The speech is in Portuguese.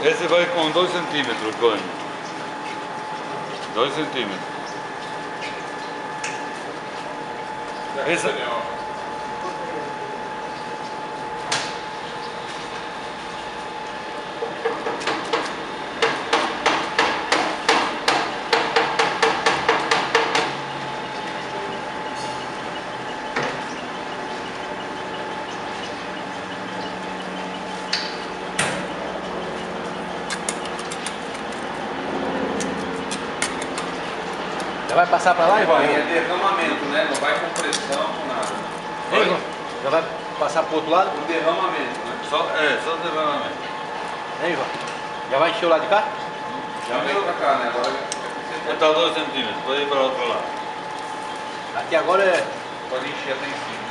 Esse vai com 2 centímetros, Coelho. 2 centímetros. Essa... Já vai passar para lá, Ivan? É derramamento, né? Não vai com pressão, com nada. Ei, Ivan? Já vai passar para o outro lado? Um derramamento, né? Só derramamento. Ei, Ivan? Já vai encher o lado de cá? Já veio pra cá, né? Agora Botar 2 centímetros, pode ir para o outro lado. Aqui agora é... pode encher até em cima.